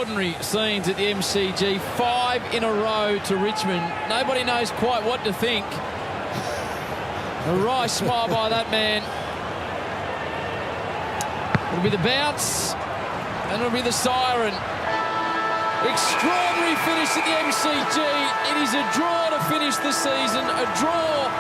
extraordinary scenes at the MCG. 5 in a row to Richmond. Nobody knows quite what to think. A wry smile by that man. It'll be the bounce, and it'll be the siren. Extraordinary finish at the MCG. It is a draw to finish the season. A draw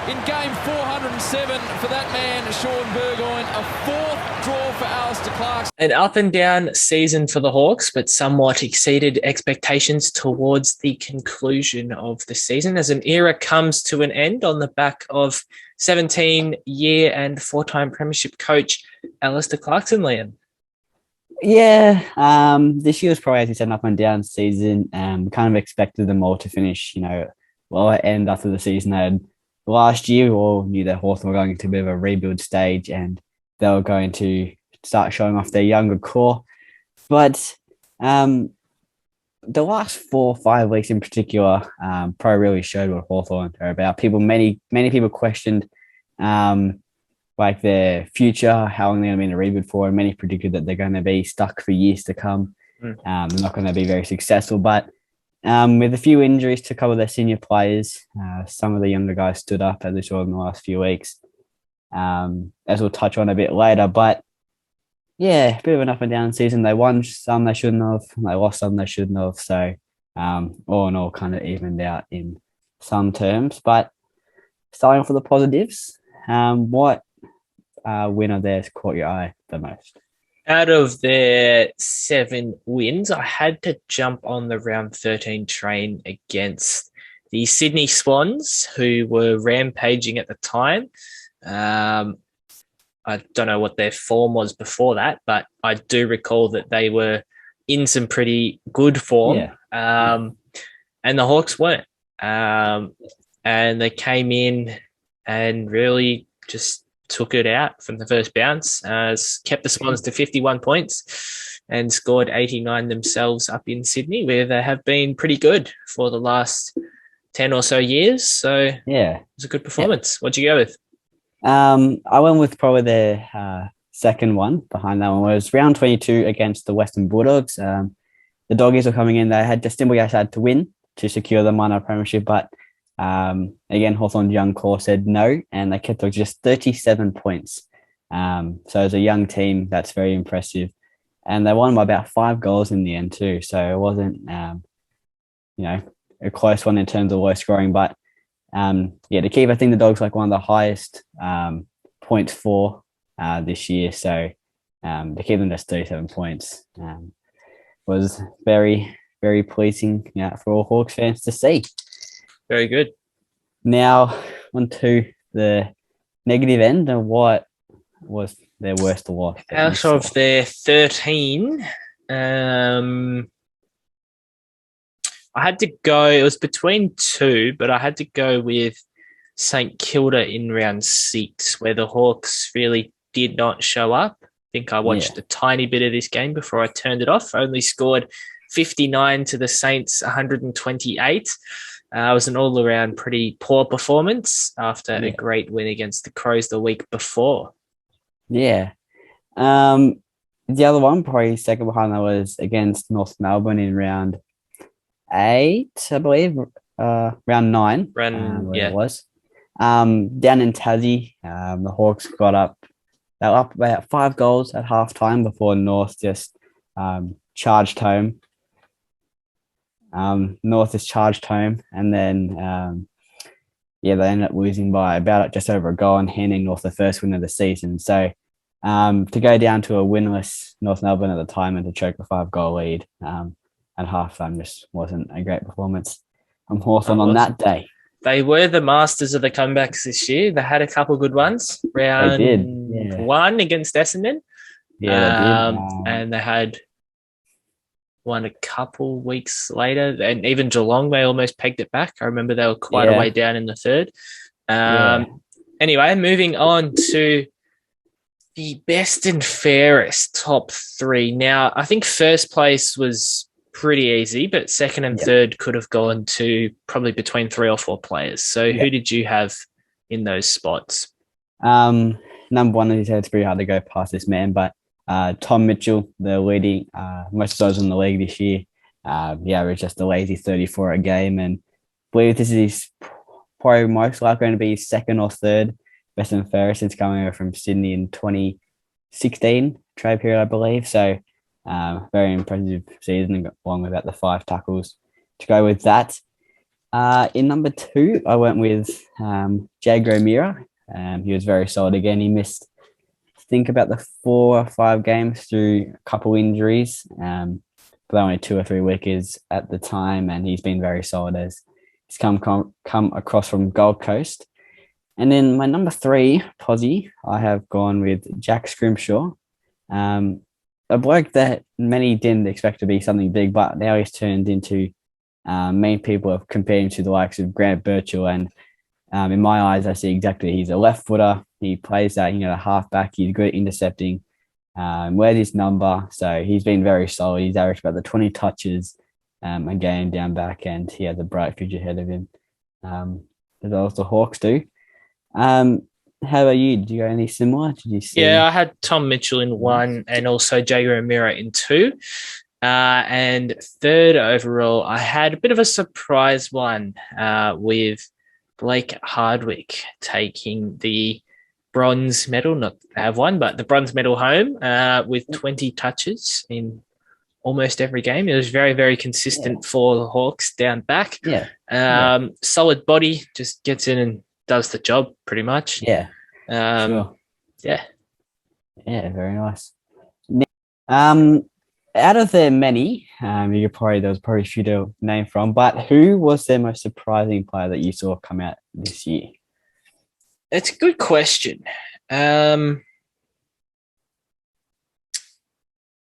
in game 407 for that man, Sean Burgoyne. A 4th draw for Alistair Clark. An up and down season for the Hawks, but somewhat exceeded expectations towards the conclusion of the season as an era comes to an end on the back of 17-year and 4-time premiership coach Alistair Clarkson, Liam. Yeah, this year was probably, as you said, an up and down season. Kind of expected them all to finish, well at end after the season they had last year. We all knew that Hawthorn were going into a bit of a rebuild stage and they were going to start showing off their younger core. But the last 4 or 5 weeks in particular probably really showed what Hawthorn are about. Many people questioned like their future, how long they're going to be in a rebuild for, and many predicted that they're going to be stuck for years to come. They're not going to be very successful, but with a few injuries to a couple of their senior players, some of the younger guys stood up, as we saw in the last few weeks, as we'll touch on a bit later. But yeah, a bit of an up and down season. They won some they shouldn't have, they lost some they shouldn't have. So all in all, kind of evened out in some terms. But starting off with the positives, what win of theirs caught your eye the most? Out of their 7 wins, I had to jump on the round 13 train against the Sydney Swans, who were rampaging at the time. I don't know what their form was before that, but I do recall that they were in some pretty good form. And the Hawks weren't. And they came in and really just took it out from the first bounce, kept the Swans to 51 points and scored 89 themselves up in Sydney, where they have been pretty good for the last 10 or so years. So yeah, it was a good performance. What'd you go with? I went with probably their second one behind that one. Was round 22 against the Western Bulldogs. The Doggies were coming in. They had had to win to secure the minor premiership, but again, Hawthorn's young core said no, and they kept just 37 points. So as a young team, that's very impressive. And they won by about 5 goals in the end too. So it wasn't, a close one in terms of low scoring. But to keep, I think the Dogs like one of the highest points for this year. So to keep them just 37 points was very, very pleasing for all Hawks fans to see. Very good. Now, on to the negative end, and what was their worst loss? Out of their 13, I had to go, it was between 2, but I had to go with St Kilda in round 6, where the Hawks really did not show up. I think I watched a tiny bit of this game before I turned it off. I only scored 59 to the Saints, 128. It was an all-around pretty poor performance after a great win against the Crows the week before. Yeah. The other one, probably second behind that, was against North Melbourne in round 8, I believe. Round 9. It was. Down in Tassie, the Hawks got up. They were up about 5 goals at halftime before North just charged home. North is charged home, and then they ended up losing by about just over a goal and handing North the first win of the season. So to go down to a winless North Melbourne at the time and to choke a 5-goal lead at halftime just wasn't a great performance from Hawthorn on that day. They were the masters of the comebacks this year. They had a couple good ones. Round 1 against Essendon. Yeah, they did. And they had one a couple weeks later, and even Geelong, they almost pegged it back. I remember they were quite a way down in the third. Anyway, moving on to the best and fairest top 3. Now, I think first place was pretty easy, but second and third could have gone to probably between 3 or 4 players. So who did you have in those spots? Number 1, as you said, it's pretty hard to go past this man, but Tom Mitchell, the leading most stars in the league this year. He averaged just a lazy 34 a game, and I believe this is probably most likely going to be his second or third best and fairest since coming over from Sydney in 2016 trade period, I believe. So very impressive season, along with about the 5 tackles to go with that. In number 2, I went with Jade Romero. He was very solid again. He missed, I think, about the 4 or 5 games through a couple injuries, but only 2 or 3 wickets at the time, and he's been very solid as he's come across from Gold Coast. And then my number 3 posse, I have gone with Jack Scrimshaw, a bloke that many didn't expect to be something big, but now he's turned into many people have compared him to the likes of Grant Birchall, and in my eyes, I see exactly he's a left footer. He plays that, the halfback. He's good at intercepting. Wears his number, so he's been very solid. He's averaged about the 20 touches a game down back, and he has a bright future ahead of him, as well as the Hawks do. How about you? Did you go any similar? Did you see? Yeah, I had Tom Mitchell in 1 and also Jade Romero in 2. And 3rd overall, I had a bit of a surprise one with Blake Hardwick taking the bronze medal, not have one, but the bronze medal home with 20 touches in almost every game. It was very, very consistent for the Hawks down back. Solid body, just gets in and does the job pretty much. Sure. Yeah, very nice. Out of the many, there was probably a few to name from, but who was the most surprising player that you saw come out this year? It's a good question. There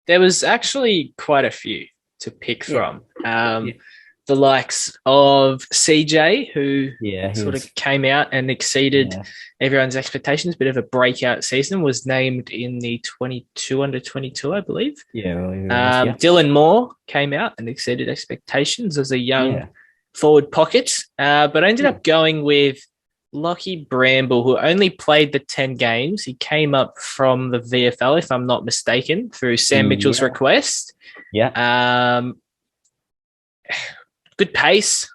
was actually quite a few to pick from. The likes of CJ, who sort of came out and exceeded everyone's expectations. Bit of a breakout season. Was named in the 22 under 22, I believe. Dylan Moore came out and exceeded expectations as a young forward pocket. But I ended up going with Lockheed Bramble, who only played the 10 games. He came up from the VFL, if I'm not mistaken, through Sam Mitchell's request. Good pace.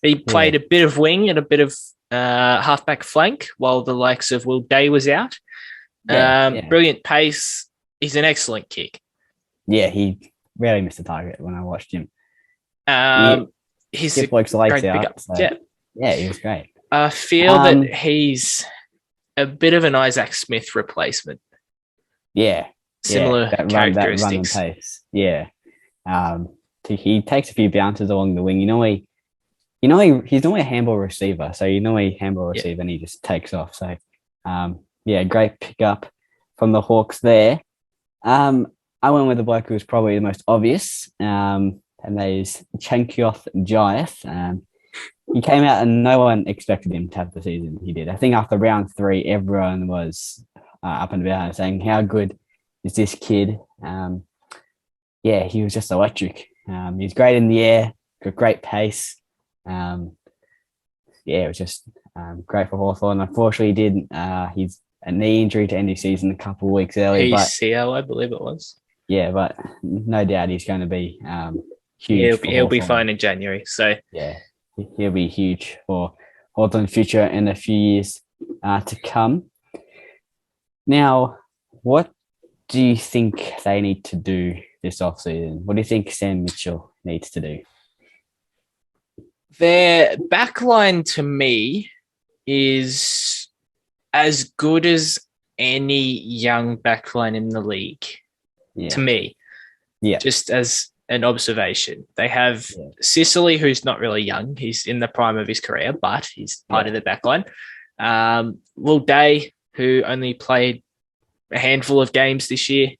He played a bit of wing and a bit of halfback flank while the likes of Will Day was out. Brilliant pace. He's an excellent kick. Yeah, he rarely missed a target when I watched him. He's a great pickup. So, he was great. I feel that he's a bit of an Isaac Smith replacement. Similar characteristics. That run and pace. He takes a few bounces along the wing. He's normally a handball receiver, so handball receiver and he just takes off. So, great pickup from the Hawks there. I went with the bloke who was probably the most obvious, and that is Chankioth Giath. He came out and no one expected him to have the season he did. I think after round 3, everyone was up and about and saying, how good is this kid? He was just electric. He's great in the air, got great pace. It was just great for Hawthorn. Unfortunately, he's a knee injury to end his season a couple of weeks early. ACL, I believe it was. Yeah, but no doubt he's going to be huge. He'll be fine in January. So he'll be huge for Hawthorn's future in a few years to come. Now, what do you think they need to do this offseason? What do you think Sam Mitchell needs to do? Their backline to me is as good as any young backline in the league. To me. Just as an observation. They have Sicily, who's not really young. He's in the prime of his career, but he's part of the backline. Will Day, who only played a handful of games this year.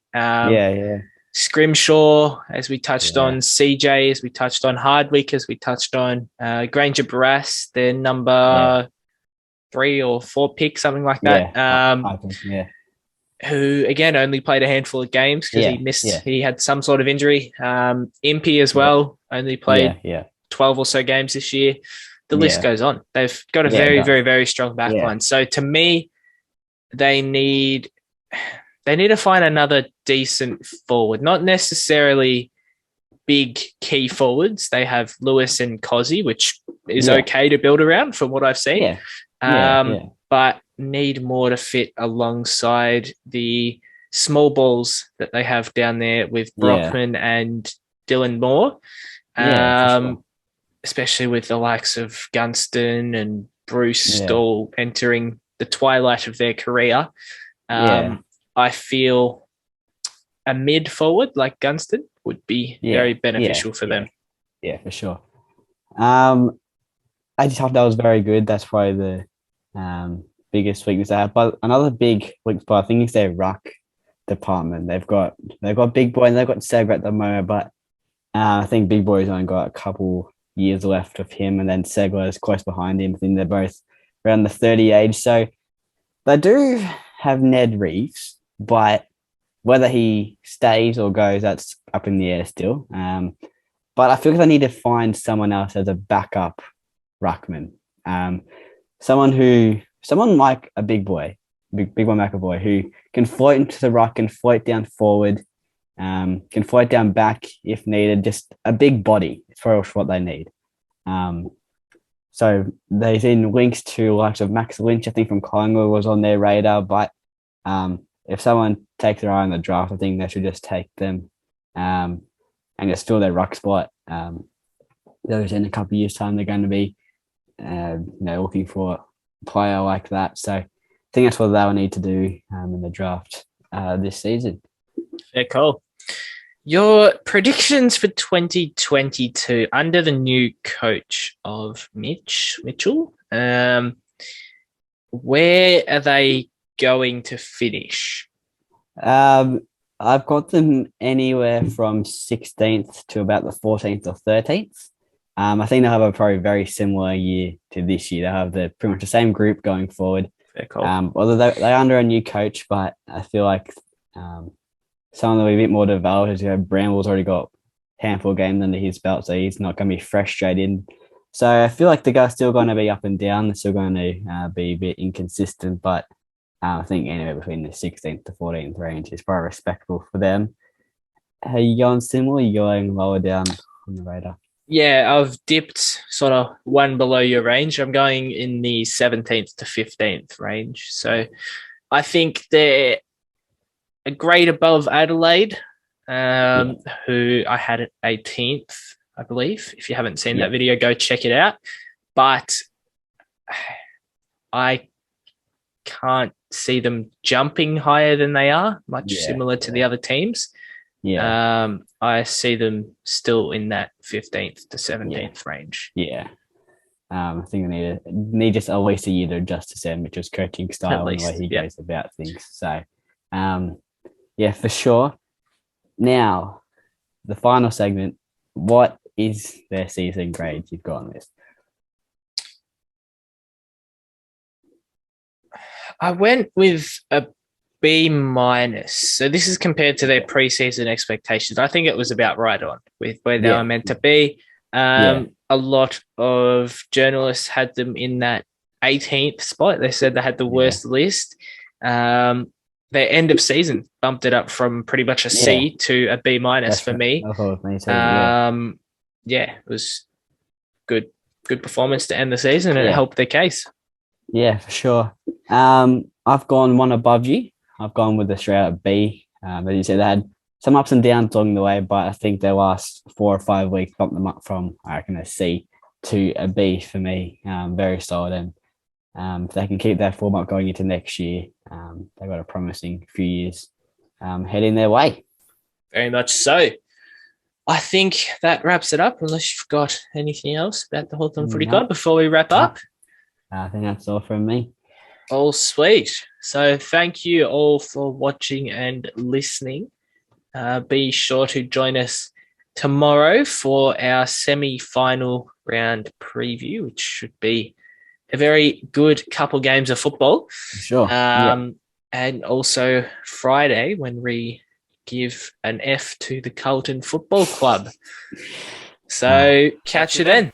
Scrimshaw, as we touched on, CJ, as we touched on, Hardwick, as we touched on, Granger Barras, their number 3 or 4 pick, something like that. I think, who, again, only played a handful of games because he missed, he had some sort of injury. Impey as well, only played 12 or so games this year. The list goes on. They've got a very, very, very strong backline. So to me, they need they need to find another decent forward, not necessarily big key forwards. They have Lewis and Cozzy, which is okay to build around from what I've seen. But need more to fit alongside the small balls that they have down there with Brockman and Dylan Moore. Especially with the likes of Gunston and Bruce all entering the twilight of their career. I feel a mid forward like Gunston would be very beneficial for them. Yeah, for sure. I just thought that was very good. That's probably the biggest weakness I have. But another big weak spot, I think, is their ruck department. They've got Big Boy and they've got Segra at the moment, but I think Big Boy's only got a couple years left of him, and then Segler is close behind him. I think they're both around the 30 age. So they do have Ned Reeves, but whether he stays or goes, that's up in the air still. But I feel like I need to find someone else as a backup ruckman. Someone like a Big Boy, Big Boy McAvoy, who can float into the ruck, can float down forward, can float down back if needed. Just a big body is for what they need. So they've seen links to likes of Max Lynch, I think, from Collingwood was on their radar. But if someone takes their eye on the draft, I think they should just take them and just fill their ruck spot. Those in a couple of years' time, they're going to be looking for a player like that. So I think that's what they'll need to do in the draft this season. Fair call. Your predictions for 2022 under the new coach of Mitchell, where are they going to finish? I've got them anywhere from 16th to about the 14th or 13th. I think they'll have a probably very similar year to this year. They'll have pretty much the same group going forward. Fair call. Although they're under a new coach, but I feel like some of them are a bit more developed. Bramble's already got a handful of games under his belt, so he's not going to be fresh straight in. So I feel like the guy's still going to be up and down. They're still going to be a bit inconsistent, but I think anywhere between the 16th to 14th range is probably respectable for them. Are you going similar? Are you going lower down on the radar? Yeah, I've dipped sort of one below your range. I'm going in the 17th to 15th range. So I think they're a grade above Adelaide, who I had at 18th, I believe. If you haven't seen that video, go check it out. But I can't see them jumping higher than they are, much similar to the other teams. I see them still in that 15th to 17th range. I think they need just at least a year to adjust to Sam Mitchell's coaching style and the way he goes about things. So, for sure. Now, the final segment, what is their season grade you've got on this? I went with a B-. So this is compared to their preseason expectations. I think it was about right on with where they were meant to be. A lot of journalists had them in that 18th spot. They said they had the worst list. Their end of season bumped it up from pretty much a C to a B- for me. It was good performance to end the season, and it helped their case. Yeah, for sure. I've gone one above you. I've gone with a straight up B. As you said, they had some ups and downs along the way, but I think their last 4 or 5 weeks bumped them up from, I reckon, a C to a B for me. Very solid. And if they can keep that form up going into next year, they've got a promising few years heading their way. Very much so. I think that wraps it up, unless you've got anything else about the Hawthorn Footy Club before we wrap up. I think that's all from me. All sweet. So thank you all for watching and listening. Be sure to join us tomorrow for our semi-final round preview, which should be a very good couple games of football. Sure. And also Friday when we give an F to the Carlton Football Club. So catch you then.